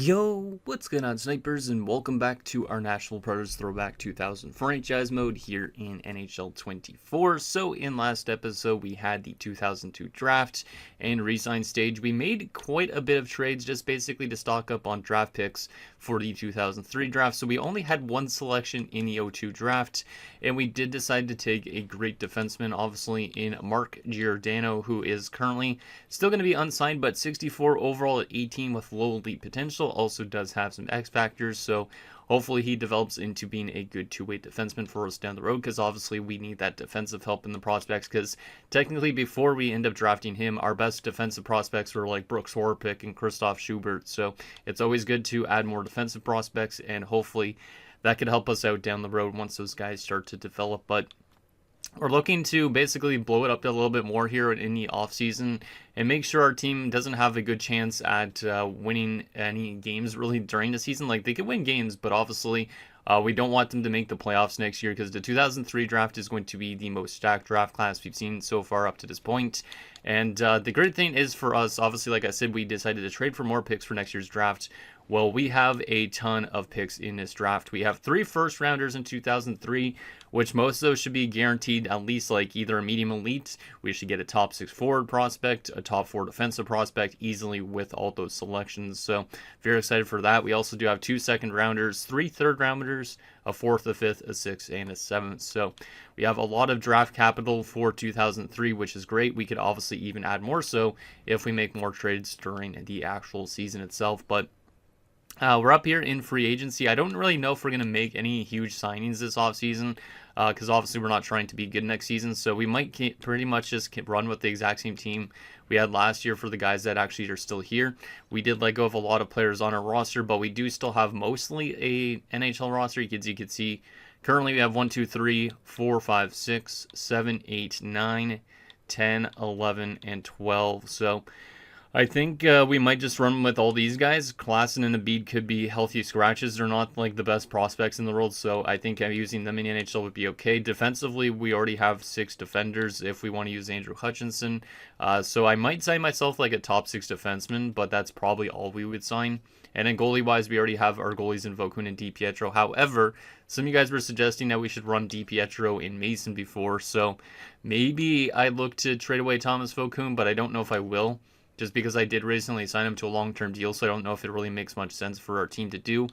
Yo, what's going on, snipers, and welcome back to our National Predators Throwback 2000 franchise mode here in NHL 24. So in last episode, we had the 2002 draft and re-sign stage. We made quite a bit of trades just basically to stock up on draft picks for the 2003 draft. So we only had one selection in the 02 draft, and we did decide to take a great defenseman, obviously, in Mark Giordano, who is currently still going to be unsigned, but 64 overall at 18 with low elite potential. Also does have some X factors, so hopefully he develops into being a good two-way defenseman for us down the road, because obviously we need that defensive help in the prospects, because technically before we end up drafting him, our best defensive prospects were like Brooks Horpik and Christoph Schubert, so it's always good to add more defensive prospects, and hopefully that could help us out down the road once those guys start to develop. But we're looking to basically blow it up a little bit more here in the offseason and make sure our team doesn't have a good chance at winning any games really during the season. Like, they could win games, but obviously we don't want them to make the playoffs next year, because the 2003 draft is going to be the most stacked draft class we've seen so far up to this point. And the great thing is for us, obviously, like I said, we decided to trade for more picks for next year's draft. Well, we have a ton of picks in this draft. We have 3 first rounders in 2003, which most of those should be guaranteed at least like either a medium elite. We should get a top 6 forward prospect, a top 4 defensive prospect easily with all those selections. So very excited for that. We also do have 2 second rounders, 3 third rounders, a 4th, a 5th, a 6th, and a 7th. So we have a lot of draft capital for 2003, which is great. We could obviously even add more so if we make more trades during the actual season itself. But we're up here in free agency. I don't really know if we're going to make any huge signings this offseason, because obviously we're not trying to be good next season. So we might pretty much just run with the exact same team we had last year for the guys that actually are still here. We did let go of a lot of players on our roster, but we do still have mostly a NHL roster. You can see currently we have 1, 2, 3, 4, 5, 6, 7, 8, 9, 10, 11, and 12. So I think we might just run with all these guys. Klassen and Embiid could be healthy scratches. They're not like the best prospects in the world, so I think using them in the NHL would be okay. Defensively, we already have 6 defenders if we want to use Andrew Hutchinson. So I might sign myself like a top 6 defenseman, but that's probably all we would sign. And then goalie-wise, we already have our goalies in Vokun and DiPietro. However, some of you guys were suggesting that we should run DiPietro and Mason before, so maybe I look to trade away Thomas Vokun, but I don't know if I will, just because I did recently sign him to a long-term deal, so I don't know if it really makes much sense for our team to do.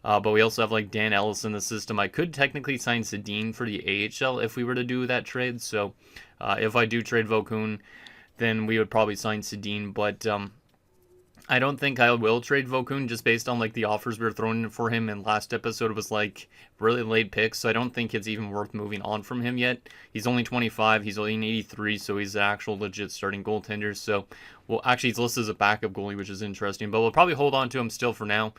But we also have like Dan Ellis in the system. I could technically sign Sedin for the AHL if we were to do that trade. So if I do trade Vokun, then we would probably sign Sedin. But I don't think I will trade Vokun, just based on like the offers we were throwing in for him. And last episode was like really late picks, so I don't think it's even worth moving on from him yet. He's only 25, he's only 83, so he's an actual legit starting goaltender. So, well, actually he's listed as a backup goalie, which is interesting, but we'll probably hold on to him still for now,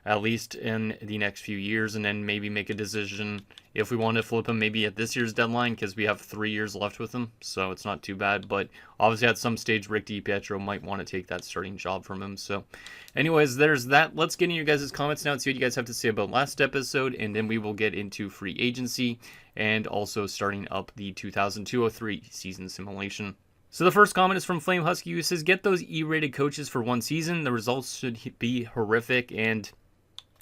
at least in the next few years, and then maybe make a decision if we want to flip him maybe at this year's deadline, because we have 3 years left with him, so it's not too bad. But obviously at some stage Rick DiPietro might want to take that starting job from him. So anyways, there's that. Let's get into your guys' comments now and see what you guys have to say about last episode, and then we will get into free agency and also starting up the 2002-03 season simulation. So the first comment is from Flame Husky, who says, get those E-rated coaches for one season. The results should be horrific. And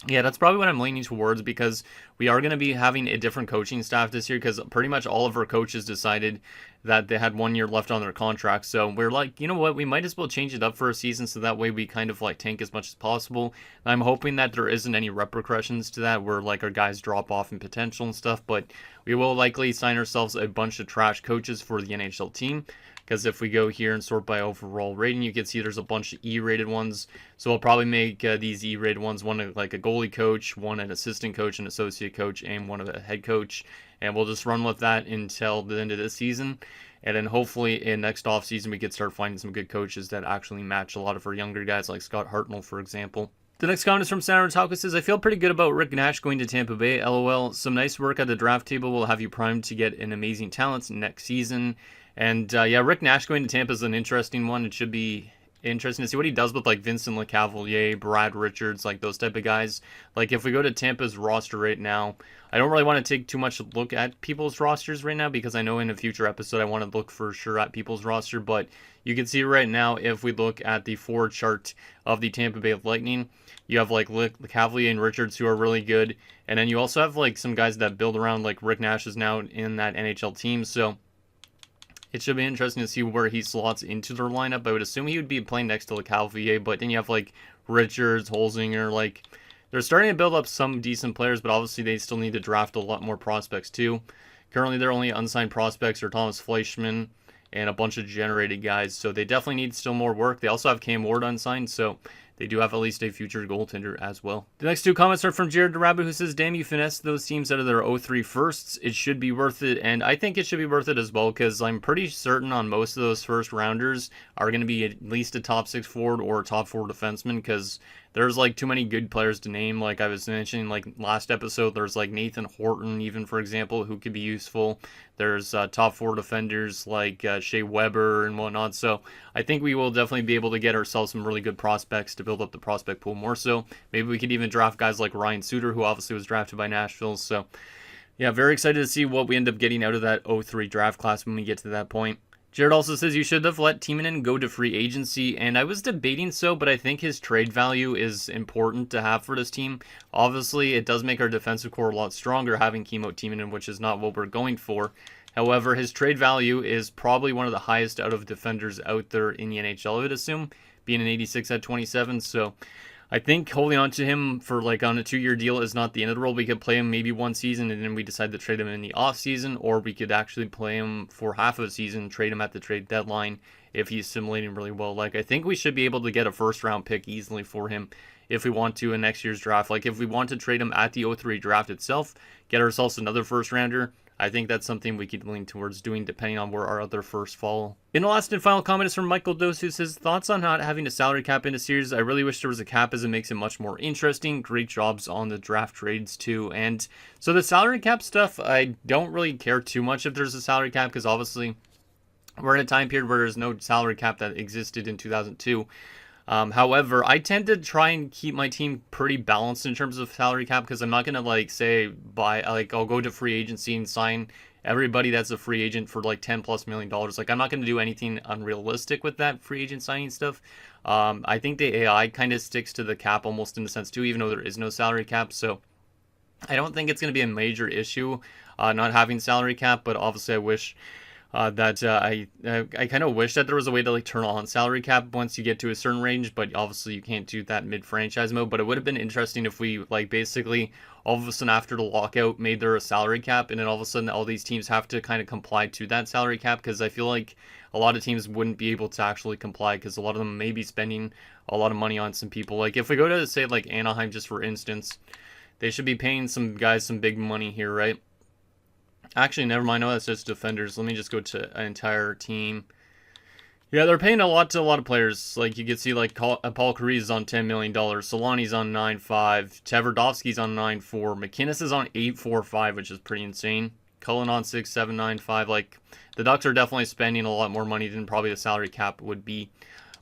yeah, that's probably what I'm leaning towards, because we are going to be having a different coaching staff this year, because pretty much all of our coaches decided that they had 1 year left on their contract. So we're like, you know what, we might as well change it up for a season, so that way we kind of like tank as much as possible. And I'm hoping that there isn't any repercussions to that where like our guys drop off in potential and stuff, but we will likely sign ourselves a bunch of trash coaches for the NHL team. Because if we go here and sort by overall rating, you can see there's a bunch of E-rated ones. So we'll probably make these E-rated ones, one like a goalie coach, one an assistant coach, an associate coach, and one of a head coach. And we'll just run with that until the end of this season. And then hopefully in next offseason, we could start finding some good coaches that actually match a lot of our younger guys, like Scott Hartnell, for example. The next comment is from Sandra Talka, says, I feel pretty good about Rick Nash going to Tampa Bay. LOL. Some nice work at the draft table will have you primed to get an amazing talent next season. And yeah, Rick Nash going to Tampa is an interesting one. It should be interesting to see what he does with like Vincent LeCavalier, Brad Richards, like those type of guys. Like if we go to Tampa's roster right now, I don't really want to take too much look at people's rosters right now because I know in a future episode I want to look for sure at people's roster. But you can see right now if we look at the forward chart of the Tampa Bay Lightning, you have like LeCavalier and Richards who are really good, and then you also have like some guys that build around, like Rick Nash is now in that NHL team, so it should be interesting to see where he slots into their lineup. I would assume he would be playing next to LeCavalier, but then you have like Richards, Holzinger, like they're starting to build up some decent players, but obviously they still need to draft a lot more prospects too. Currently, their only unsigned prospects are Thomas Fleischmann and a bunch of generated guys, so they definitely need still more work. They also have Cam Ward unsigned, so they do have at least a future goaltender as well. The next two comments are from Jared Rabbit, who says, damn, you finessed those teams out of their 0-3 firsts. It should be worth it, and I think it should be worth it as well, because I'm pretty certain on most of those first rounders are going to be at least a top 6 forward or a top 4 defenseman, because there's like too many good players to name. Like I was mentioning like last episode, there's like Nathan Horton, even for example, who could be useful. There's top 4 defenders like Shea Weber and whatnot. So I think we will definitely be able to get ourselves some really good prospects to build up the prospect pool more so. Maybe we could even draft guys like Ryan Suter, who obviously was drafted by Nashville. So yeah, very excited to see what we end up getting out of that 0-3 draft class when we get to that point. Jared also says you should have let Timonen go to free agency, and I was debating so, but I think his trade value is important to have for this team. Obviously, it does make our defensive core a lot stronger having Kimmo Timonen, which is not what we're going for. However, his trade value is probably one of the highest out of defenders out there in the NHL, I would assume, being an 86 at 27, so I think holding on to him for like on a 2-year deal is not the end of the world. We could play him maybe one season and then we decide to trade him in the off season, or we could actually play him for half of a season, trade him at the trade deadline if he's simulating really well. Like I think we should be able to get a first round pick easily for him if we want to in next year's draft. Like if we want to trade him at the 0-3 draft itself, get ourselves another first rounder, I think that's something we could lean towards doing depending on where our other firsts fall. And the last and final comment is from Michael Dose, who says, thoughts on not having a salary cap in a series? I really wish there was a cap as it makes it much more interesting. Great jobs on the draft trades too. And so the salary cap stuff, I don't really care too much if there's a salary cap because obviously we're in a time period where there's no salary cap that existed in 2002. However, I tend to try and keep my team pretty balanced in terms of salary cap because I'm not going to like say I'll go to free agency and sign everybody that's a free agent for like $10+ million. Like I'm not going to do anything unrealistic with that free agent signing stuff. I think the AI kind of sticks to the cap almost in a sense too, even though there is no salary cap. So I don't think it's going to be a major issue not having salary cap, but obviously I wish I kind of wish that there was a way to like turn on salary cap once you get to a certain range, but obviously you can't do that mid-franchise mode. But it would have been interesting if we like basically all of a sudden after the lockout made there a salary cap, and then all of a sudden all these teams have to kind of comply to that salary cap, because I feel like a lot of teams wouldn't be able to actually comply because a lot of them may be spending a lot of money on some people. Like if we go to say like Anaheim just for instance, they should be paying some guys some big money here, right? Actually, never mind. No, that's just defenders. Let me just go to an entire team. Yeah, they're paying a lot to a lot of players. Like, you can see, like, Paul Kariz is on $10 million. Solani's on 9.5. Tverdovsky's on 9.4. McInnes is on 8.45, which is pretty insane. Cullen on 6.795. Like, the Ducks are definitely spending a lot more money than probably the salary cap would be.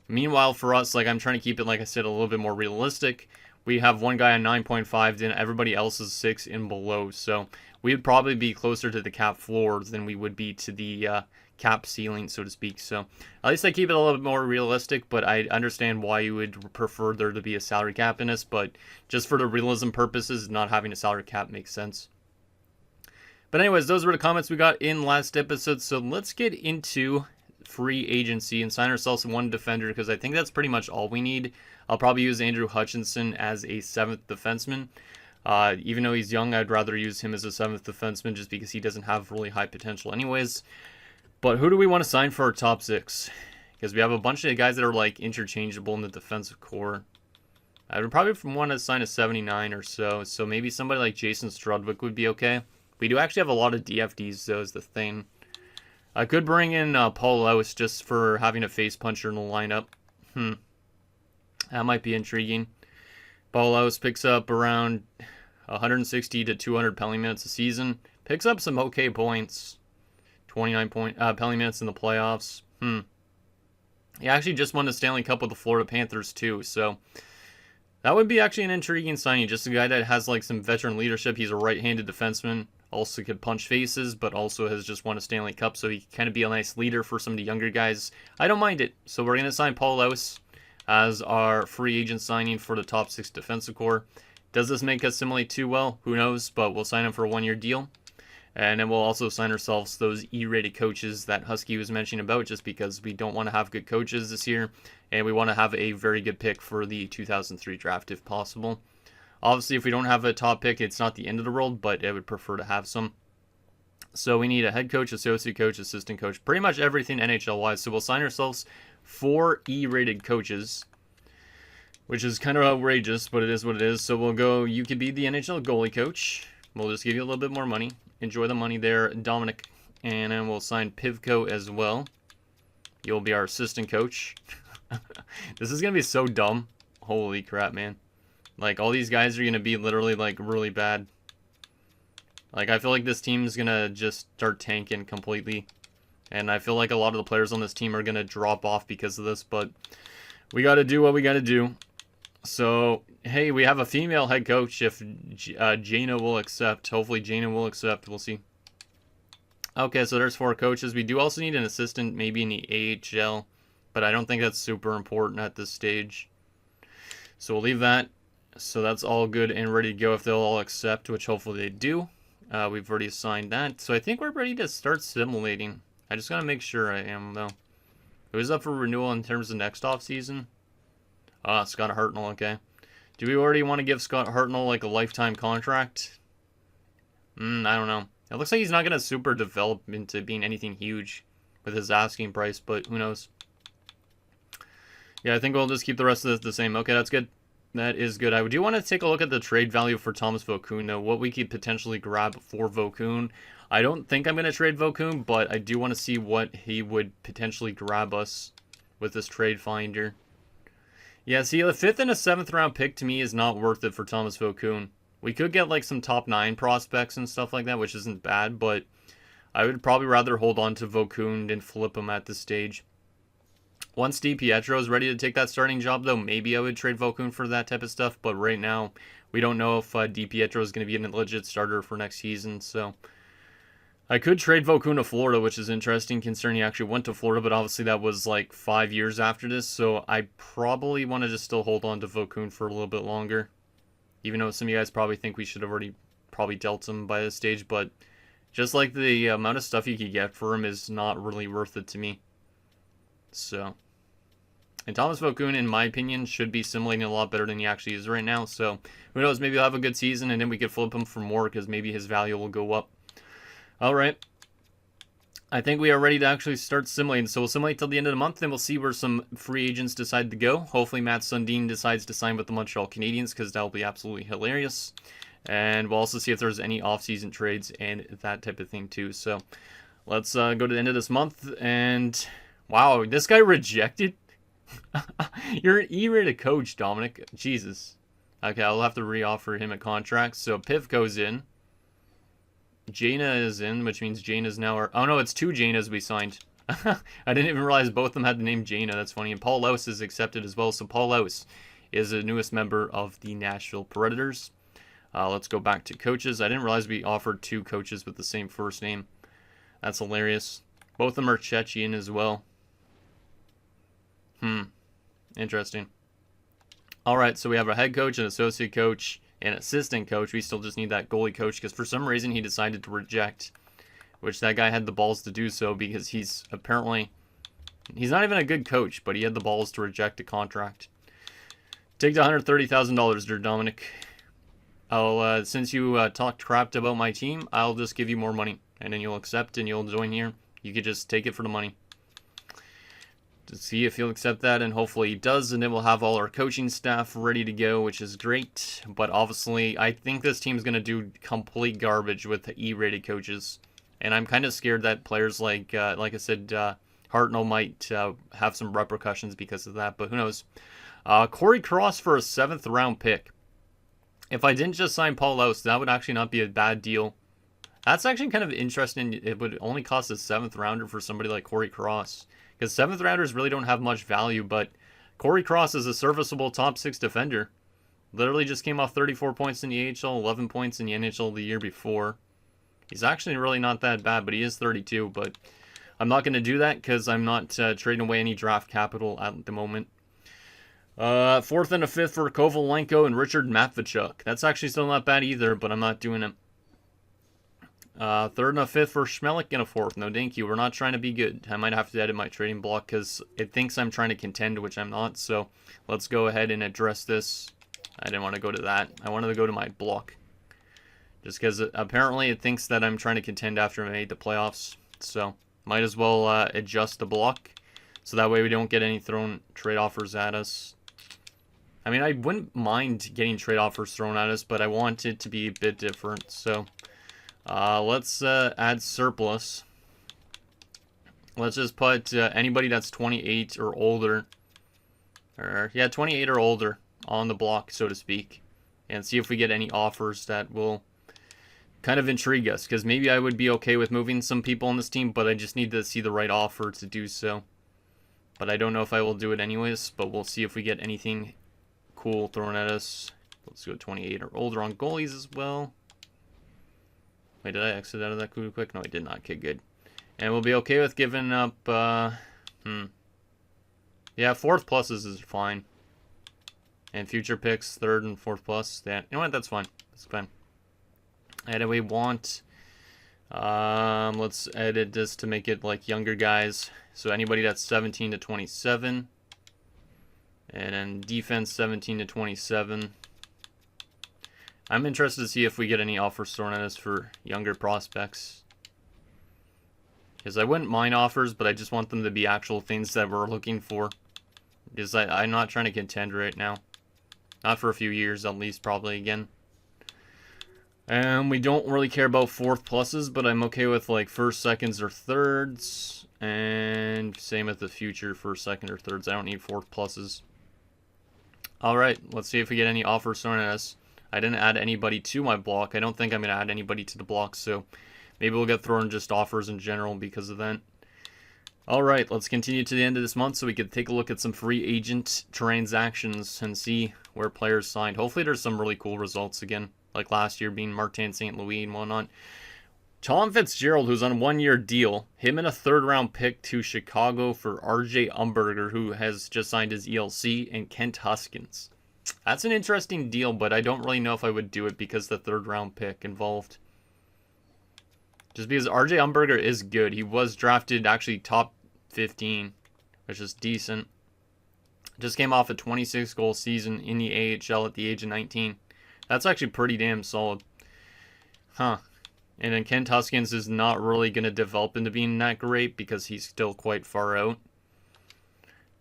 Meanwhile, for us, like, I'm trying to keep it, like I said, a little bit more realistic. We have one guy on 9.5, then everybody else is 6 and below. So we would probably be closer to the cap floor than we would be to the cap ceiling, so to speak. So at least I keep it a little bit more realistic, but I understand why you would prefer there to be a salary cap in this. But just for the realism purposes, not having a salary cap makes sense. But anyways, those were the comments we got in last episode. So let's get into free agency and sign ourselves one defender, because I think that's pretty much all we need. I'll probably use Andrew Hutchinson as a 7th defenseman. Even though he's young, I'd rather use him as a 7th defenseman just because he doesn't have really high potential anyways. But who do we want to sign for our top 6? Because we have a bunch of guys that are like interchangeable in the defensive core. I would probably want to sign a 79 or so. So maybe somebody like Jason Strudwick would be okay. We do actually have a lot of DFDs though, is the thing. I could bring in Paul Lewis just for having a face puncher in the lineup. That might be intriguing. Paul Lewis picks up around 160 to 200 penalty minutes a season. Picks up some okay points. 29 penalty minutes in the playoffs. He actually just won the Stanley Cup with the Florida Panthers too, so that would be actually an intriguing signing. Just a guy that has like some veteran leadership. He's a right-handed defenseman, also could punch faces, but also has just won a Stanley Cup, so he can kind of be a nice leader for some of the younger guys. I don't mind it. So we're going to sign Paul Laus as our free agent signing for the top 6 defensive core. Does this make us assimilate too well? Who knows, but we'll sign him for a 1-year deal. And then we'll also sign ourselves those E-rated coaches that Husky was mentioning about, just because we don't want to have good coaches this year, and we want to have a very good pick for the 2003 draft if possible. Obviously, if we don't have a top pick, it's not the end of the world, but I would prefer to have some. So we need a head coach, associate coach, assistant coach, pretty much everything NHL-wise. So we'll sign ourselves 4 E-rated coaches, which is kind of outrageous, but it is what it is. So we'll go, you could be the NHL goalie coach. We'll just give you a little bit more money. Enjoy the money there, Dominic. And then we'll sign Pivko as well. You'll be our assistant coach. This is going to be so dumb. Holy crap, man. Like, all these guys are going to be literally, like, really bad. Like, I feel like this team is going to just start tanking completely. And I feel like a lot of the players on this team are going to drop off because of this. But we got to do what we got to do. So, hey, we have a female head coach if Jaina will accept. Hopefully Jaina will accept. We'll see. Okay, so there's 4 coaches. We do also need an assistant, maybe in the AHL. But I don't think that's super important at this stage. So we'll leave that. So that's all good and ready to go if they'll all accept, which hopefully they do. We've already assigned that. So I think we're ready to start simulating. I just got to make sure I am, though. Who's up for renewal in terms of next offseason? Scott Hartnell, okay. Do we already want to give Scott Hartnell like a lifetime contract? I don't know. It looks like he's not going to super develop into being anything huge with his asking price, but who knows. Yeah, I think we'll just keep the rest of this the same. Okay, that's good. That is good. I do want to take a look at the trade value for Thomas Vokoun, though. What we could potentially grab for Vokoun. I don't think I'm going to trade Vokoun, but I do want to see what he would potentially grab us with this trade finder. Yeah, see, the 5th and a 7th round pick to me is not worth it for Thomas Vokoun. We could get like some top 9 prospects and stuff like that, which isn't bad, but I would probably rather hold on to Vokoun than flip him at this stage. Once DiPietro is ready to take that starting job, though, maybe I would trade Vokoun for that type of stuff. But right now, we don't know if DiPietro is going to be a legit starter for next season. So I could trade Vokoun to Florida, which is interesting considering he actually went to Florida. But obviously that was like 5 years after this. So I probably want to just still hold on to Vokoun for a little bit longer. Even though some of you guys probably think we should have already probably dealt him by this stage. But just like the amount of stuff you could get for him is not really worth it to me. So, and Thomas Vokoun, in my opinion, should be simulating a lot better than he actually is right now. So, who knows, maybe he'll have a good season and then we could flip him for more because maybe his value will go up. All right. I think we are ready to actually start simulating. So, we'll simulate till the end of the month and we'll see where some free agents decide to go. Hopefully, Matt Sundin decides to sign with the Montreal Canadiens because that'll be absolutely hilarious. And we'll also see if there's any off-season trades and that type of thing too. So, let's go to the end of this month and... Wow, this guy rejected? You're an E-rated coach, Dominic. Jesus. Okay, I'll have to re-offer him a contract. So Pivko's in. Jaina is in, which means Jaina's now our... Oh no, it's 2 Jainas we signed. I didn't even realize both of them had the name Jaina. That's funny. And Paul Laus is accepted as well. So Paul Laus is the newest member of the Nashville Predators. Let's go back to coaches. I didn't realize we offered 2 coaches with the same first name. That's hilarious. Both of them are Chechian as well. Interesting. All right, so we have a head coach, an associate coach, an assistant coach. We still just need that goalie coach because for some reason he decided to reject, which that guy had the balls to do so because he's apparently, he's not even a good coach, but he had the balls to reject a contract. Take the $130,000 there, Dominic. I'll, since you talked crap about my team, I'll just give you more money and then you'll accept and you'll join here. You could just take it for the money. To see if he'll accept that, and hopefully he does, and then we'll have all our coaching staff ready to go, which is great. But obviously, I think this team's going to do complete garbage with the E-rated coaches, and I'm kind of scared that players like I said, Hartnell might have some repercussions because of that, but who knows. Corey Cross for a 7th round pick. If I didn't just sign Paul Laus, that would actually not be a bad deal. That's actually kind of interesting. It would only cost a 7th rounder for somebody like Corey Cross. Because 7th rounders really don't have much value, but Corey Cross is a serviceable top 6 defender. Literally just came off 34 points in the AHL, 11 points in the NHL the year before. He's actually really not that bad, but he is 32. But I'm not going to do that because I'm not trading away any draft capital at the moment. 4th and a 5th for Kovalenko and Richard Matvichuk. That's actually still not bad either, but I'm not doing it. 3rd and a 5th for Schmelik and a 4th. No, thank you. We're not trying to be good. I might have to edit my trading block because it thinks I'm trying to contend, which I'm not. So let's go ahead and address this. I didn't want to go to that. I wanted to go to my block. Just because apparently it thinks that I'm trying to contend after I made the playoffs. So might as well adjust the block. So that way we don't get any thrown trade offers at us. I mean, I wouldn't mind getting trade offers thrown at us, but I want it to be a bit different. So let's add surplus. Let's just put anybody that's 28 or older. Or, yeah, 28 or older on the block, so to speak. And see if we get any offers that will kind of intrigue us. Because maybe I would be okay with moving some people on this team, but I just need to see the right offer to do so. But I don't know if I will do it anyways, but we'll see if we get anything cool thrown at us. Let's go 28 or older on goalies as well. Wait, did I exit out of that too quick? No, I did not. Okay, good. And we'll be okay with giving up, yeah, 4th pluses is fine. And future picks, 3rd and 4th plus. Yeah, you know what? That's fine. That's fine. And we want, let's edit this to make it like younger guys. So anybody that's 17 to 27. And then defense 17 to 27. I'm interested to see if we get any offers thrown at us for younger prospects. Because I wouldn't mind offers, but I just want them to be actual things that we're looking for. Because I'm not trying to contend right now. Not for a few years, at least, probably again. And we don't really care about 4th pluses, but I'm okay with like 1st, 2nds, or 3rds. And same with the future 1st, 2nd, or 3rds. I don't need 4th pluses. Alright, let's see if we get any offers thrown at us. I didn't add anybody to my block. I don't think I'm going to add anybody to the block, so maybe we'll get thrown just offers in general because of that. Alright, let's continue to the end of this month so we can take a look at some free agent transactions and see where players signed. Hopefully there's some really cool results again, like last year being Martin St. Louis and whatnot. Tom Fitzgerald, who's on a 1-year deal, him and a 3rd round pick to Chicago for RJ Umberger, who has just signed his ELC, and Kent Huskins. That's an interesting deal, but I don't really know if I would do it because the 3rd round pick involved. Just because RJ Umberger is good. He was drafted actually top 15, which is decent. Just came off a 26-goal season in the AHL at the age of 19. That's actually pretty damn solid. Huh. And then Kent Huskins is not really going to develop into being that great because he's still quite far out.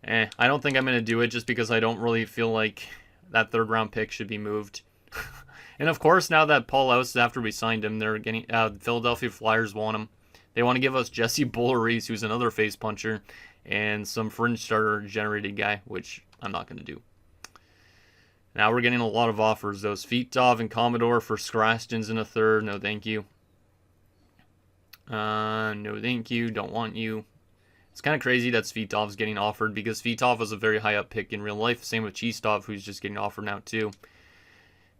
I don't think I'm going to do it just because I don't really feel like that 3rd round pick should be moved. And of course, now that Paul Laus, after we signed him, they're getting Philadelphia Flyers want him. They want to give us Jesse Bulleries, who's another face puncher, and some fringe starter generated guy, which I'm not going to do. Now we're getting a lot of offers. Those Feetov and Commodore for Scrastins in a 3rd. No, thank you. No, thank you. Don't want you. It's kind of crazy that Feetov's getting offered because Feetov was a very high up pick in real life. Same with Chistov, who's just getting offered now too.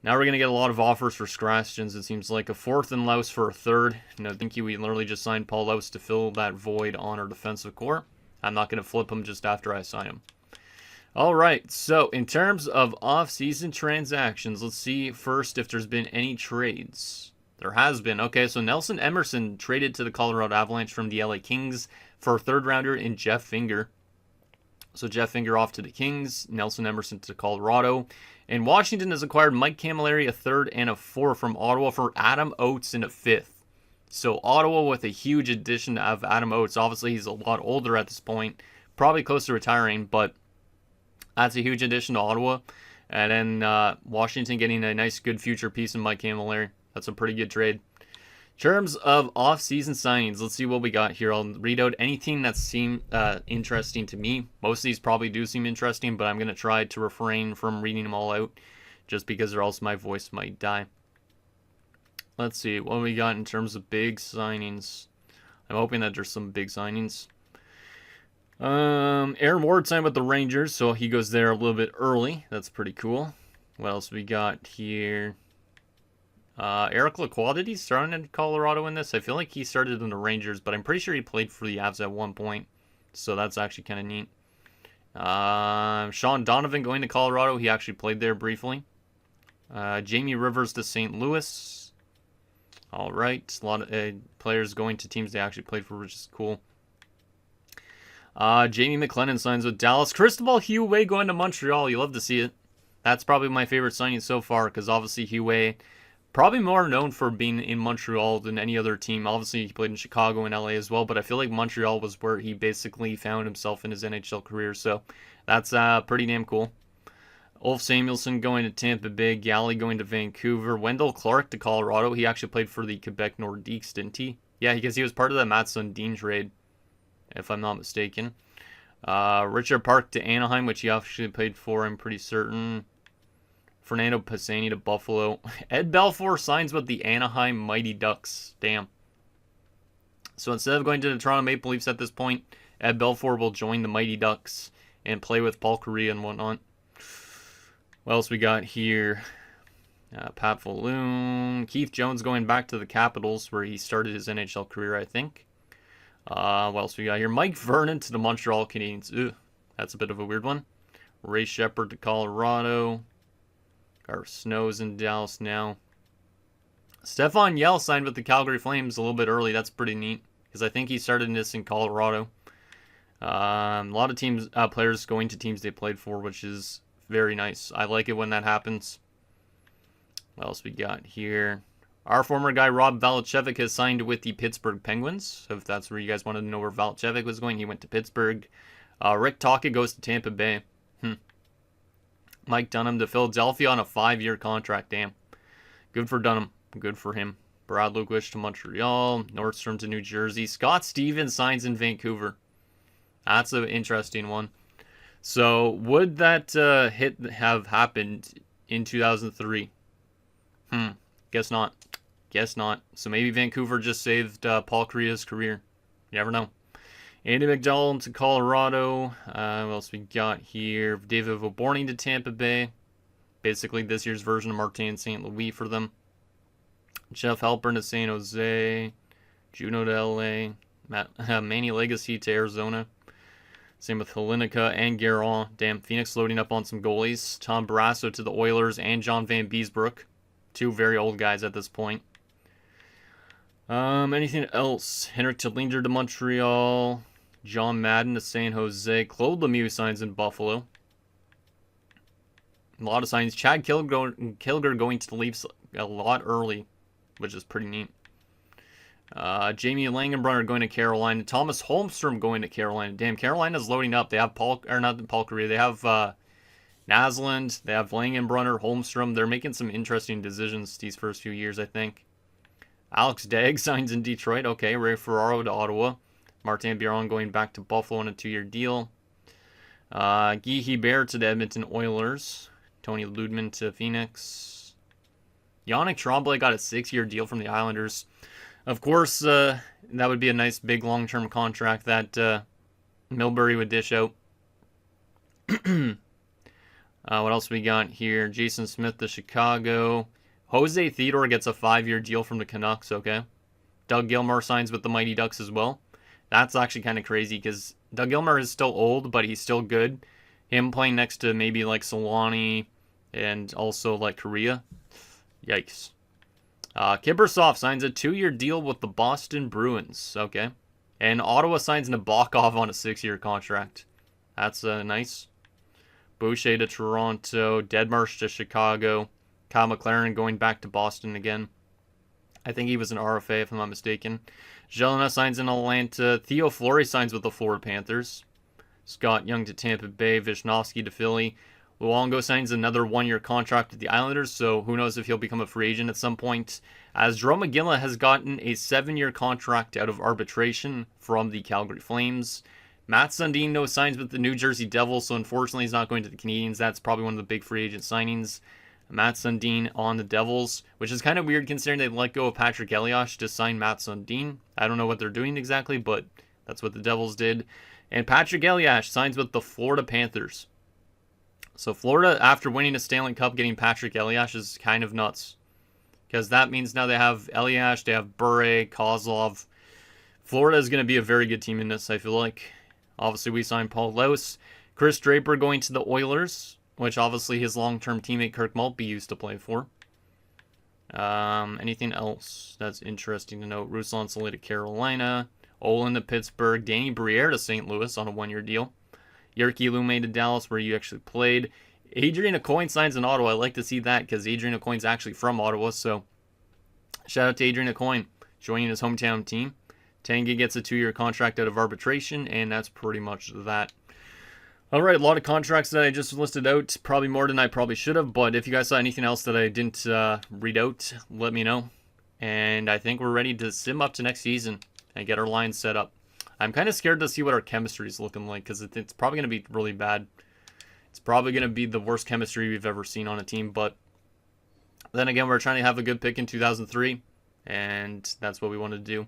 Now we're going to get a lot of offers for Scrastins. It seems like a 4th and Laus for a 3rd. No, thank you. We literally just signed Paul Laus to fill that void on our defensive core. I'm not going to flip him just after I sign him. Alright, so in terms of off-season transactions, let's see first if there's been any trades. There has been. Okay, so Nelson Emerson traded to the Colorado Avalanche from the LA Kings for a 3rd rounder in Jeff Finger. So Jeff Finger off to the Kings, Nelson Emerson to Colorado. And Washington has acquired Mike Camilleri, a 3rd and a 4th from Ottawa for Adam Oates in a 5th. So Ottawa with a huge addition of Adam Oates. Obviously, he's a lot older at this point, probably close to retiring, but that's a huge addition to Ottawa. And then Washington getting a nice, good future piece in Mike Camilleri. That's a pretty good trade. In terms of off-season signings, let's see what we got here. I'll read out anything that seemed interesting to me. Most of these probably do seem interesting, but I'm going to try to refrain from reading them all out just because or else my voice might die. Let's see what we got in terms of big signings. I'm hoping that there's some big signings. Aaron Ward signed with the Rangers, so he goes there a little bit early. That's pretty cool. What else we got here? Eric Lacroix, did he start in Colorado in this? I feel like he started in the Rangers, but I'm pretty sure he played for the Avs at one point. So that's actually kind of neat. Sean Donovan going to Colorado. He actually played there briefly. Jamie Rivers to St. Louis. All right. A lot of players going to teams they actually played for, which is cool. Jamie McLennan signs with Dallas. Cristobal Huet going to Montreal. You love to see it. That's probably my favorite signing so far because obviously Huet, probably more known for being in Montreal than any other team. Obviously, he played in Chicago and LA as well, but I feel like Montreal was where he basically found himself in his NHL career, so that's pretty damn cool. Ulf Samuelsson going to Tampa Bay, Galley going to Vancouver, Wendell Clark to Colorado. He actually played for the Quebec Nordiques, didn't he? Yeah, because he was part of the Mats Sundin trade, if I'm not mistaken. Richard Park to Anaheim, which he actually played for, I'm pretty certain. Fernando Pisani to Buffalo. Ed Belfour signs with the Anaheim Mighty Ducks. Damn. So instead of going to the Toronto Maple Leafs at this point, Ed Belfour will join the Mighty Ducks and play with Paul Kariya and whatnot. What else we got here? Pat Falloon. Keith Jones going back to the Capitals where he started his NHL career, I think. What else we got here? Mike Vernon to the Montreal Canadiens. Ugh, that's a bit of a weird one. Ray Shepard to Colorado. Our Snow's in Dallas now. Stefan Yell signed with the Calgary Flames a little bit early. That's pretty neat because I think he started this in Colorado. A lot of teams, players going to teams they played for, which is very nice. I like it when that happens. What else we got here? Our former guy Rob Valachevic has signed with the Pittsburgh Penguins. If that's where you guys wanted to know where Valachevic was going, he went to Pittsburgh. Rick Tocchet goes to Tampa Bay. Mike Dunham to Philadelphia on a 5-year contract. Damn. Good for Dunham. Good for him. Brad Lukic to Montreal. Nordstrom to New Jersey. Scott Stevens signs in Vancouver. That's an interesting one. So, would that hit have happened in 2003? Guess not. Guess not. So maybe Vancouver just saved Paul Kariya's career. You never know. Andy McDowell to Colorado. What else we got here? David Voborny to Tampa Bay. Basically this year's version of Martin St. Louis for them. Jeff Halpern to San Jose. Juno to LA. Manny Legacy to Arizona. Same with Helinica and Guerin. Damn, Phoenix loading up on some goalies. Tom Barrasso to the Oilers and John Van Beesbrook. Two very old guys at this point. Anything else? Henrik Telinder to Montreal. John Madden to San Jose. Claude Lemieux signs in Buffalo. A lot of signs. Chad Kilger going to the Leafs a lot early, which is pretty neat. Jamie Langenbrunner going to Carolina. Thomas Holmstrom going to Carolina. Damn, Carolina's loading up. They have Paul Kariya. They have Naslund. They have Langenbrunner, Holmstrom. They're making some interesting decisions these first few years, I think. Alex Dagg signs in Detroit. Okay, Ray Ferraro to Ottawa. Martin Biron going back to Buffalo on a 2-year deal. Guy Hebert to the Edmonton Oilers. Tony Ludman to Phoenix. Yannick Tremblay got a 6-year deal from the Islanders. Of course, that would be a nice big long-term contract that Milbury would dish out. What else we got here? Jason Smith to Chicago. Jose Theodore gets a 5-year deal from the Canucks, okay. Doug Gilmour signs with the Mighty Ducks as well. That's actually kind of crazy because Doug Gilmour is still old, but he's still good. Him playing next to maybe like Solani and also like Kariya. Yikes. Kiprusoff signs a 2-year deal with the Boston Bruins, okay. And Ottawa signs Nabokov on a 6-year contract. That's nice. Boucher to Toronto. Deadmarsh to Chicago. Kyle McLaren going back to Boston again. I think he was an RFA if I'm not mistaken. Jelena signs in Atlanta. Theo Fleury signs with the Florida Panthers. Scott Young to Tampa Bay. Vishnowsky to Philly. Luongo signs another 1-year contract with the Islanders, so who knows if he'll become a free agent at some point. As Jerome McGinley has gotten a 7-year contract out of arbitration from the Calgary Flames. Matt Sundin signs with the New Jersey Devils, so unfortunately he's not going to the Canadiens. That's probably one of the big free agent signings. Matt Sundin on the Devils, which is kind of weird considering they let go of Patrick Elias to sign Matt Sundin. I don't know what they're doing exactly, but that's what the Devils did. And Patrick Elias signs with the Florida Panthers. So Florida, after winning a Stanley Cup, getting Patrick Elias is kind of nuts. Because that means now they have Elias, they have Bure, Kozlov. Florida is going to be a very good team in this, I feel like. Obviously, we signed Paul Laus. Chris Draper going to the Oilers, which obviously his long-term teammate Kirk Maltby used to play for. Anything else that's interesting to note? Ruslan Saleh to Carolina. Olin to Pittsburgh. Danny Briere to St. Louis on a one-year deal. Yerky Lume to Dallas, where you actually played. Adrian Aucoin signs in Ottawa. I like to see that because Adrian Aucoin's actually from Ottawa. So shout out to Adrian Aucoin joining his hometown team. Tanguy gets a 2-year contract out of arbitration, and that's pretty much that. All right, a lot of contracts that I just listed out. Probably more than I probably should have, but if you guys saw anything else that I didn't read out, let me know. And I think we're ready to sim up to next season and get our lines set up. I'm kind of scared to see what our chemistry is looking like because it's probably going to be really bad. It's probably going to be the worst chemistry we've ever seen on a team, but then again, we're trying to have a good pick in 2003, and that's what we want to do.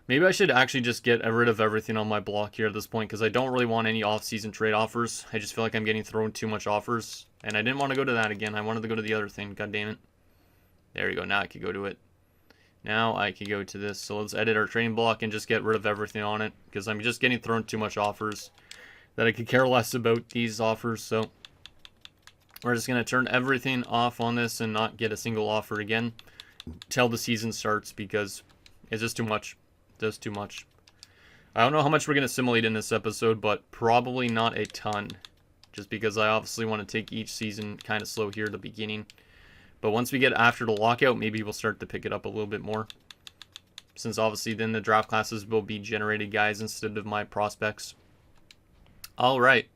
Maybe I should actually just get rid of everything on my block here at this point because I don't really want any off-season trade offers. I just feel like I'm getting thrown too much offers, and I didn't want to go to that again. I wanted to go to the other thing. God damn it. There you go. Now I can go to it. Now I can go to this. So let's edit our trading block and just get rid of everything on it because I'm just getting thrown too much offers that I could care less about these offers. So we're just going to turn everything off on this and not get a single offer again till the season starts because it's just too much. Just too much. I don't know how much we're going to simulate in this episode, but probably not a ton. Just because I obviously want to take each season kind of slow here at the beginning. But once we get after the lockout, maybe we'll start to pick it up a little bit more. Since obviously then the draft classes will be generated guys instead of my prospects. Alright.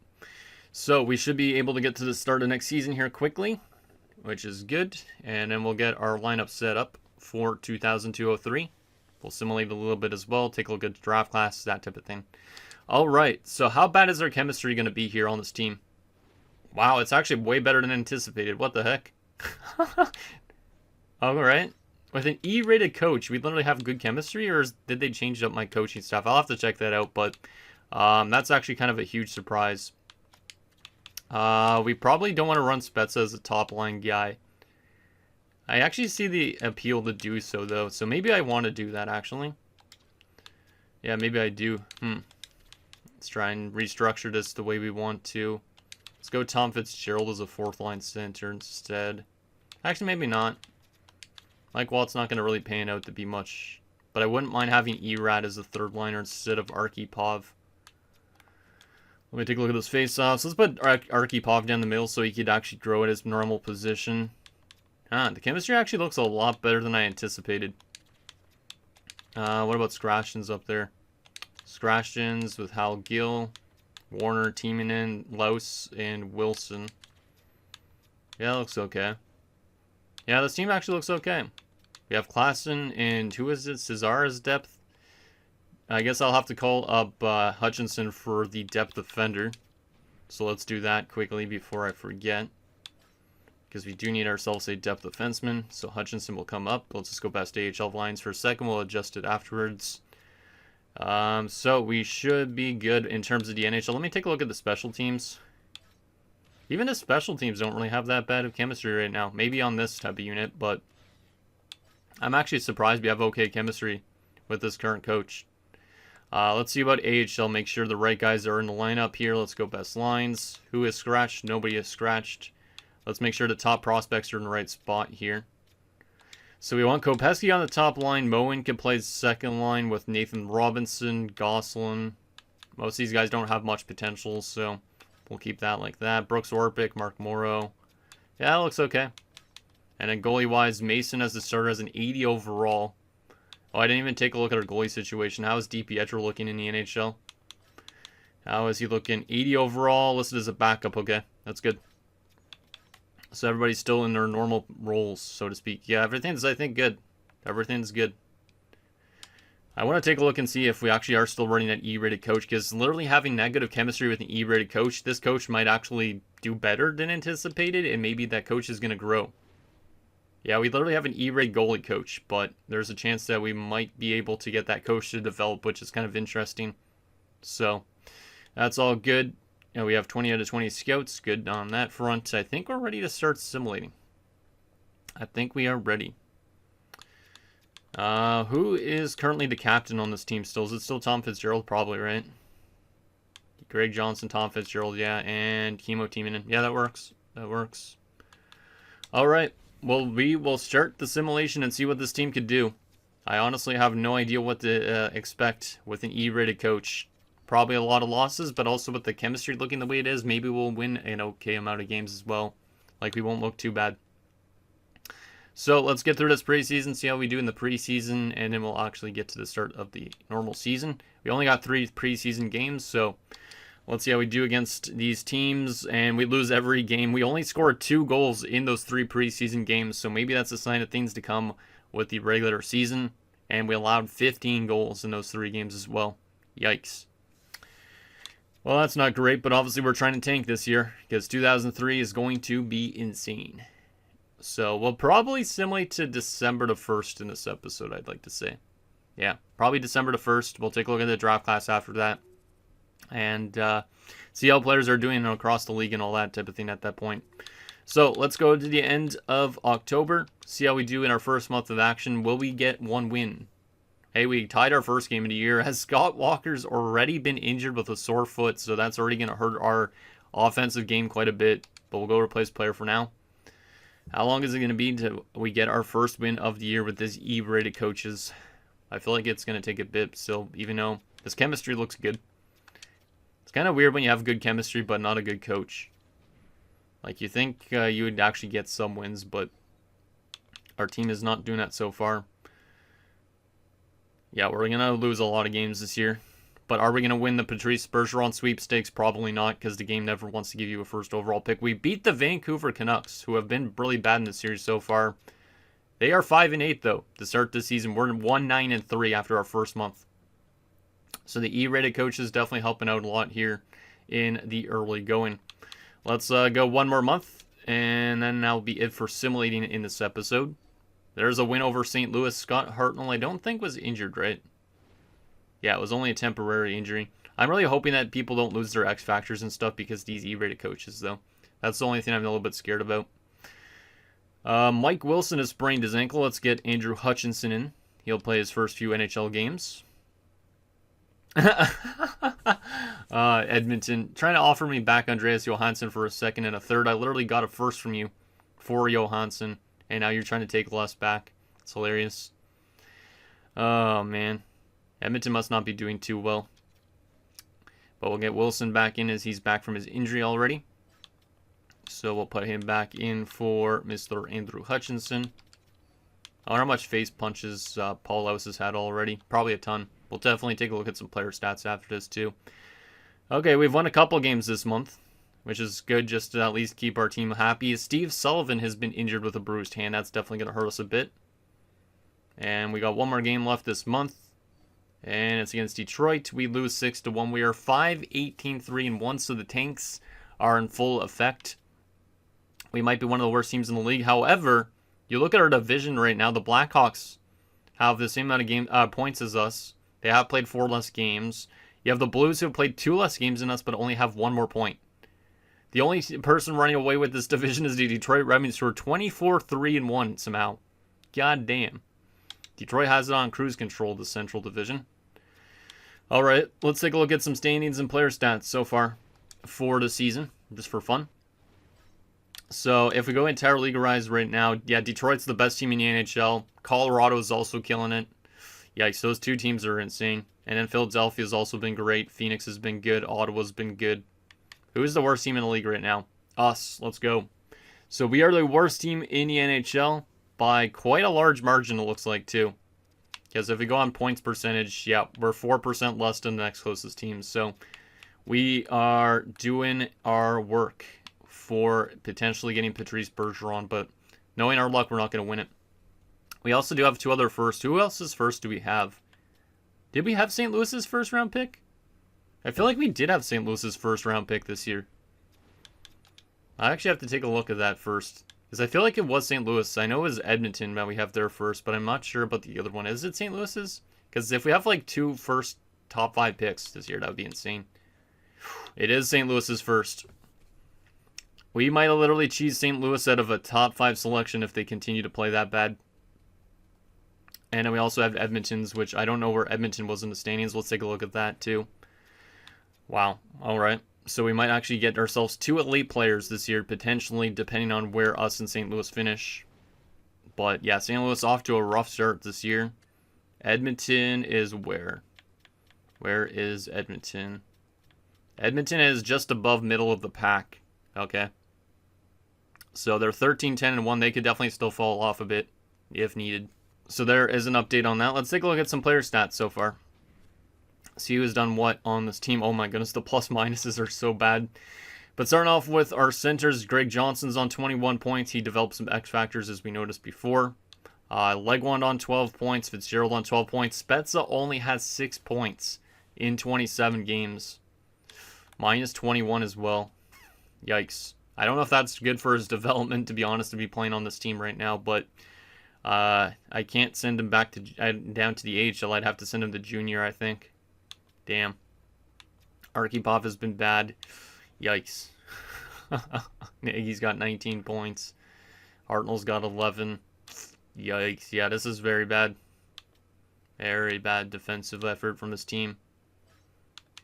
So we should be able to get to the start of next season here quickly. Which is good. And then we'll get our lineup set up for 2002-03. We'll simulate a little bit as well. Take a look at the draft class, that type of thing. Alright, so how bad is our chemistry going to be here on this team? Wow, it's actually way better than anticipated. What the heck? Alright. With an E-rated coach, we literally have good chemistry, or did they change up my coaching staff? I'll have to check that out, but that's actually kind of a huge surprise. We probably don't want to run Spezza as a top-line guy. I actually see the appeal to do so, though. So maybe I want to do that, actually. Yeah, maybe I do. Let's try and restructure this the way we want to. Let's go Tom Fitzgerald as a fourth-line center instead. Actually, maybe not. Mike Walt's not going to really pan out to be much. But I wouldn't mind having Erad as a third-liner instead of Arkhipov. Let me take a look at those face-offs. Let's put Arkhipov down the middle so he could actually grow at his normal position. The chemistry actually looks a lot better than I anticipated. What about Scratchins up there? Scratchins with Hal Gill, Warner, Timonen, Laus, and Wilson. Yeah, it looks okay. Yeah, this team actually looks okay. We have Klassen and who is it? Cesar as depth. I guess I'll have to call up Hutchinson for the depth defender. So let's do that quickly before I forget. Because we do need ourselves a depth defenseman. So Hutchinson will come up. Let's just go past AHL lines for a second. We'll adjust it afterwards. So we should be good in terms of the NHL. Let me take a look at the special teams. Even the special teams don't really have that bad of chemistry right now. Maybe on this type of unit, but I'm actually surprised we have okay chemistry with this current coach. Let's see about AHL. Make sure the right guys are in the lineup here. Let's go best lines. Who is scratched? Nobody is scratched. Let's make sure the top prospects are in the right spot here. So we want Kopecky on the top line. Moen can play second line with Nathan Robinson, Gosselin. Most of these guys don't have much potential, so we'll keep that like that. Brooks Orpik, Mark Morrow. Yeah, that looks okay. And then goalie-wise, Mason as the starter has an 80 overall. Oh, I didn't even take a look at our goalie situation. How is DiPietro looking in the NHL? How is he looking? 80 overall, listed as a backup. Okay, that's good. So everybody's still in their normal roles, so to speak. Yeah, everything's, I think, good. Everything's good. I want to take a look and see if we actually are still running that E-rated coach, because literally having negative chemistry with an E-rated coach, this coach might actually do better than anticipated, and maybe that coach is going to grow. Yeah, we literally have an E-rated goalie coach, but there's a chance that we might be able to get that coach to develop, which is kind of interesting. So that's all good. You know, we have 20 out of 20 scouts. Good on that front. I think we're ready to start simulating. I think we are ready. Who is currently the captain on this team still? Is it still Tom Fitzgerald? Probably, right? Greg Johnson, Tom Fitzgerald, yeah, and Chemo Timonen. Yeah, that works. That works. All right. Well, we will start the simulation and see what this team could do. I honestly have no idea what to expect with an E-rated coach. Probably a lot of losses, but also with the chemistry looking the way it is, maybe we'll win an okay amount of games as well. Like, we won't look too bad. So let's get through this preseason, see how we do in the preseason, and then we'll actually get to the start of the normal season. We only got 3 preseason games, so let's see how we do against these teams, and we lose every game. We only scored 2 goals in those 3 preseason games, so maybe that's a sign of things to come with the regular season, and we allowed 15 goals in those 3 games as well. Yikes. Well, that's not great, but obviously we're trying to tank this year, because 2003 is going to be insane. So we'll probably simulate to December the 1st in this episode, I'd like to say. Yeah, probably December the 1st. We'll take a look at the draft class after that. And see how players are doing across the league and all that type of thing at that point. So let's go to the end of October. See how we do in our first month of action. Will we get 1 win? Hey, we tied our first game of the year. Has Scott Walker's already been injured with a sore foot, so that's already going to hurt our offensive game quite a bit. But we'll go replace player for now. How long is it going to be until we get our first win of the year with this E-rated coaches? I feel like it's going to take a bit still, even though this chemistry looks good. It's kind of weird when you have good chemistry, but not a good coach. Like, you think you would actually get some wins, but our team is not doing that so far. Yeah, we're going to lose a lot of games this year. But are we going to win the Patrice Bergeron sweepstakes? Probably not, because the game never wants to give you a first overall pick. We beat the Vancouver Canucks, who have been really bad in the series so far. They are 5-8, though, to start this season. We're 1-9-3 after our first month. So the E-rated coach is definitely helping out a lot here in the early going. Let's go 1 more month, and then that'll be it for simulating in this episode. There's a win over St. Louis. Scott Hartnell, I don't think, was injured, right? Yeah, it was only a temporary injury. I'm really hoping that people don't lose their X factors and stuff because these E-rated coaches, though. That's the only thing I'm a little bit scared about. Mike Wilson has sprained his ankle. Let's get Andrew Hutchinson in. He'll play his first few NHL games. Edmonton, trying to offer me back Andreas Johansson for a second and a third. I literally got a first from you for Johansson, and now you're trying to take less back. It's hilarious. Oh, man. Edmonton must not be doing too well. But we'll get Wilson back in as he's back from his injury already. So we'll put him back in for Mr. Andrew Hutchinson. I wonder how much face punches Paul Laus has had already. Probably a ton. We'll definitely take a look at some player stats after this too. Okay, we've won a couple games this month, which is good just to at least keep our team happy. Steve Sullivan has been injured with a bruised hand. That's definitely going to hurt us a bit. And we got 1 more game left this month. And it's against Detroit. We lose 6-1. We are 5-18-3-1, so the tanks are in full effect. We might be one of the worst teams in the league. However, you look at our division right now, the Blackhawks have the same amount of points as us. They have played 4 less games. You have the Blues who have played 2 less games than us, but only have 1 more point. The only person running away with this division is the Detroit Red Wings, who are 24-3-1 somehow. God damn. Detroit has it on cruise control, the Central Division. All right, let's take a look at some standings and player stats so far for the season, just for fun. So if we go entire league rise right now, yeah, Detroit's the best team in the NHL. Colorado is also killing it. Yikes, those 2 teams are insane. And then Philadelphia's also been great. Phoenix has been good. Ottawa's been good. Who is the worst team in the league right now? Us. Let's go. So we are the worst team in the NHL by quite a large margin, it looks like, too. Because if we go on points percentage, yeah, we're 4% less than the next closest team. So we are doing our work for potentially getting Patrice Bergeron, but knowing our luck, we're not going to win it. We also do have 2 other firsts. Who else's first do we have? Did we have St. Louis's first round pick? I feel like we did have St. Louis's first round pick this year. I actually have to take a look at that first. Because I feel like it was St. Louis. I know it was Edmonton that we have there first, but I'm not sure about the other one. Is it St. Louis's? Because if we have like 2 first top 5 picks this year, that would be insane. It is St. Louis's first. We might have literally cheesed St. Louis out of a top 5 selection if they continue to play that bad. And then we also have Edmonton's, which I don't know where Edmonton was in the standings. Let's take a look at that too. Wow. All right. So we might actually get ourselves 2 elite players this year, potentially, depending on where us and St. Louis finish. But yeah, St. Louis off to a rough start this year. Edmonton is where? Where is Edmonton? Edmonton is just above middle of the pack. Okay. So they're 13-10-1. They could definitely still fall off a bit if needed. So there is an update on that. Let's take a look at some player stats so far. See who has done what on this team. Oh my goodness, the plus minuses are so bad. But starting off with our centers, Greg Johnson's on 21 points. He developed some X factors as we noticed before. Legwand on 12 points. Fitzgerald on 12 points. Spezza only has 6 points in 27 games. Minus 21 as well. Yikes. I don't know if that's good for his development, to be honest, to be playing on this team right now, but I can't send him back to down to the AHL. I'd have to send him to junior, I think. Damn. Arkhipov has been bad. Yikes. Nagy's got 19 points. Hartnell's got 11. Yikes. Yeah, this is very bad. Very bad defensive effort from this team.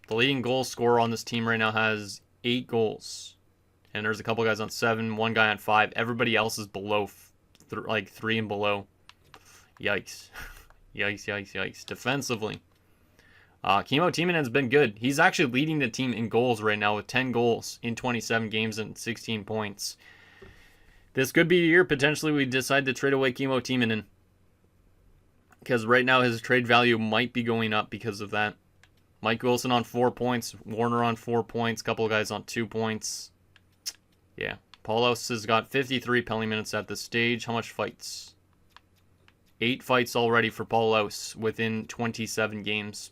The leading goal scorer on this team right now has 8 goals. And there's a couple guys on 7, one guy on 5. Everybody else is below, like 3 and below. Yikes. Yikes, yikes, yikes. Defensively. Kimmo Timonen has been good. He's actually leading the team in goals right now with 10 goals in 27 games and 16 points. This could be a year potentially we decide to trade away Kimmo Timonen. Because right now his trade value might be going up because of that. Mike Wilson on 4 points. Warner on 4 points. Couple of guys on 2 points. Yeah. Paulos has got 53 penalty minutes at this stage. How much fights? 8 fights already for Paulos within 27 games.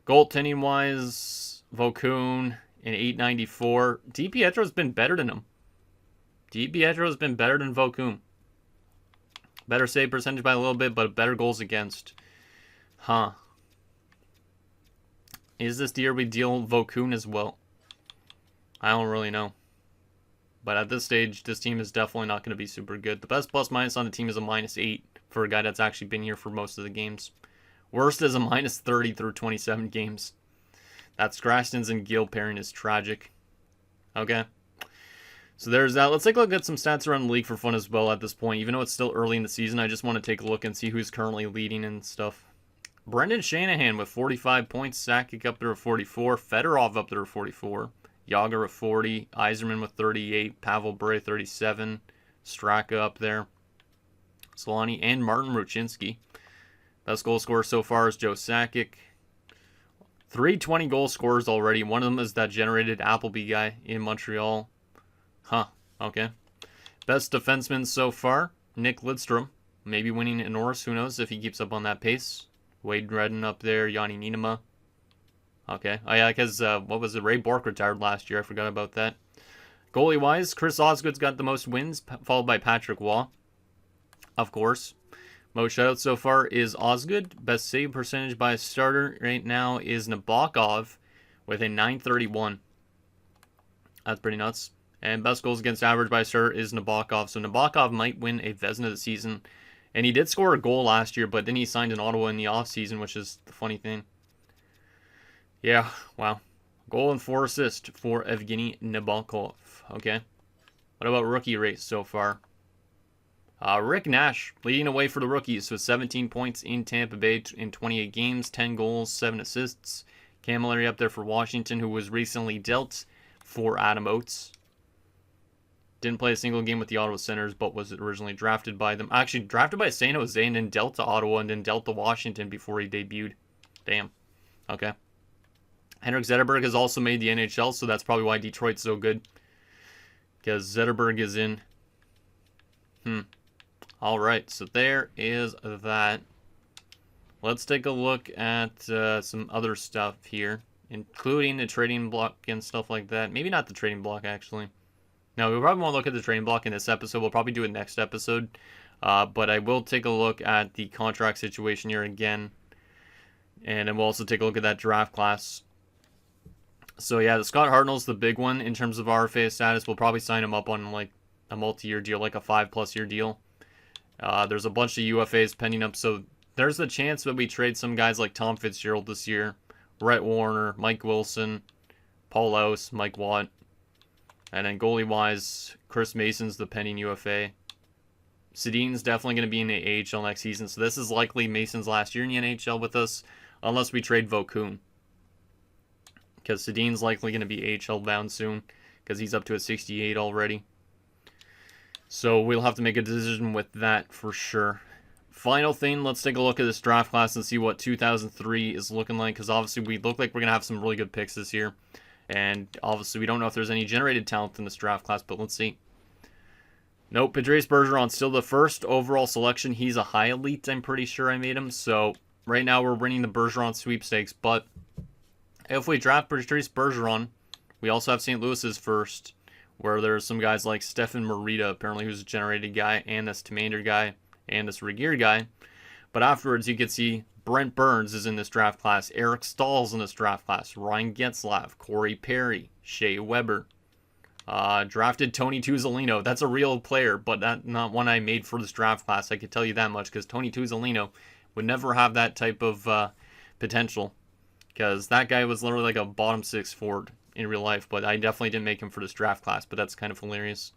Goaltending wise, Vokoun in 894. DiPietro's been better than him. DiPietro's been better than Vokoun. Better save percentage by a little bit, but better goals against. Huh. Is this the year we deal Vokoun as well? I don't really know. But at this stage, this team is definitely not going to be super good. The best plus minus on the team is a -8 for a guy that's actually been here for most of the games. Worst is a -30 through 27 games. That Scraston's and Gill pairing is tragic. Okay. So there's that. Let's take a look at some stats around the league for fun as well at this point. Even though it's still early in the season, I just want to take a look and see who's currently leading and stuff. Brendan Shanahan with 45 points. Sakic up there with 44. Fedorov up there with 44. Yager with 40. Yzerman with 38. Pavel Bure 37. Straka up there. Solani and Martin Ruchinski. Best goal scorer so far is Joe Sakic. 320 goal scorers already. One of them is that generated Appleby guy in Montreal. Huh. Okay. Best defenseman so far, Nick Lidstrom. Maybe winning in Norris. Who knows if he keeps up on that pace. Wade Redden up there. Yanni Niinema. Okay. Oh yeah, because what was it? Ray Bork retired last year. I forgot about that. Goalie-wise, Chris Osgood's got the most wins, followed by Patrick Waugh. Of course. Most shutouts so far is Osgood. Best save percentage by a starter right now is Nabokov with a .931. That's pretty nuts. And best goals against average by a starter is Nabokov. So Nabokov might win a Vezina this season. And he did score a goal last year, but then he signed in Ottawa in the offseason, which is the funny thing. Yeah, wow. Goal and 4 assists for Evgeny Nabokov. Okay. What about rookie race so far? Rick Nash leading away for the rookies with 17 points in Tampa Bay in 28 games, 10 goals, 7 assists. Camilleri up there for Washington, who was recently dealt for Adam Oates. Didn't play a single game with the Ottawa Senators, but was originally drafted by them. Actually, drafted by San Jose and then dealt to Ottawa and then dealt to Washington before he debuted. Damn. Okay. Henrik Zetterberg has also made the NHL, so that's probably why Detroit's so good. Because Zetterberg is in. Alright, so there is that. let's take a look at some other stuff here, including the trading block and stuff like that. Maybe not the trading block, actually. No, we probably won't look at the trading block in this episode. We'll probably do it next episode. But I will take a look at the contract situation here again. And then we'll also take a look at that draft class. So yeah, the Scott Hartnell's the big one in terms of RFA status. We'll probably sign him up on like a multi-year deal, like a 5+ year deal. There's a bunch of UFAs pending up, so there's a chance that we trade some guys like Tom Fitzgerald this year, Rhett Warner, Mike Wilson, Paul Laus, Mike Watt, and then goalie-wise, Chris Mason's the pending UFA. Sedin's definitely going to be in the AHL next season, so this is likely Mason's last year in the NHL with us, unless we trade Vokun. Because Sedin's likely going to be AHL bound soon, because he's up to a 68 already. So we'll have to make a decision with that for sure. Final thing, let's take a look at this draft class and see what 2003 is looking like, because obviously we look like we're going to have some really good picks this year. And obviously we don't know if there's any generated talent in this draft class, but let's see. Nope, Patrice Bergeron still the first overall selection. He's a high elite, I'm pretty sure I made him. So right now we're winning the Bergeron sweepstakes, but if we draft Patrice Bergeron, we also have St. Louis's first, where there's some guys like Stefan Marita, apparently, who's a generated guy, and this Tamander guy, and this Regeer guy. But afterwards, you can see Brent Burns is in this draft class, Eric Stahl's in this draft class, Ryan Getzlaff, Corey Perry, Shea Weber. Drafted Tony Tuzolino. That's a real player, but not one I made for this draft class. I could tell you that much, because Tony Tuzolino would never have that type of potential, because that guy was literally like a bottom 6 forward in real life, but I definitely didn't make him for this draft class, but that's kind of hilarious.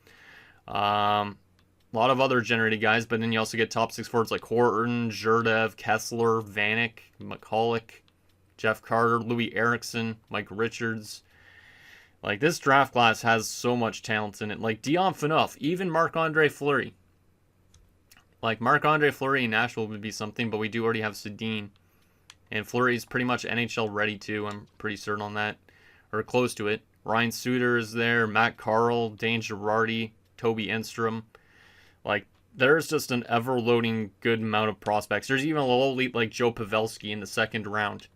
A lot of other generated guys, but then you also get top 6 forwards like Horton, Zherdev, Kessler, Vanek, McCulloch, Jeff Carter, Louis Eriksson, Mike Richards. Like, this draft class has so much talent in it. Like, Dion Phaneuf, even Marc-Andre Fleury. Like, Marc-Andre Fleury in Nashville would be something, but we do already have Sedin. And Fleury's pretty much NHL ready too, I'm pretty certain on that. Or close to it. Ryan Suter is there, Matt Carl, Dane Girardi, Toby Enstrom. Like, there's just an ever-loading good amount of prospects. There's even a low elite like Joe Pavelski in the second round.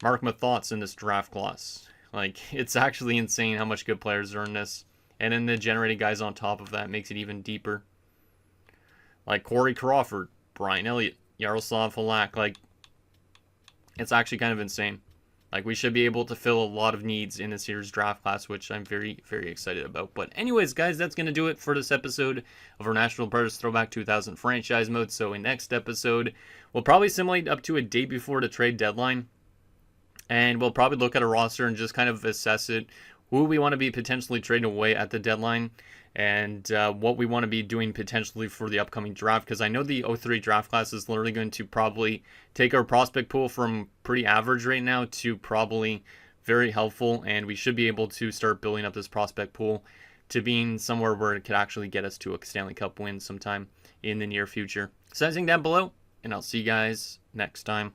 Mark Mathot's in this draft class. Like, it's actually insane how much good players are in this. And then the generated guys on top of that makes it even deeper. Like Corey Crawford, Brian Elliott, Yaroslav Halak. Like, it's actually kind of insane. Like, we should be able to fill a lot of needs in this year's draft class, which I'm very, very excited about. But anyways, guys, that's going to do it for this episode of our National Predators Throwback 2000 franchise mode. So in next episode, we'll probably simulate up to a day before the trade deadline. And we'll probably look at a roster and just kind of assess it, who we want to be potentially trading away at the deadline, and what we want to be doing potentially for the upcoming draft. Because I know the 03 draft class is literally going to probably take our prospect pool from pretty average right now to probably very helpful, and we should be able to start building up this prospect pool to being somewhere where it could actually get us to a Stanley Cup win sometime in the near future. Sending down below, and I'll see you guys next time.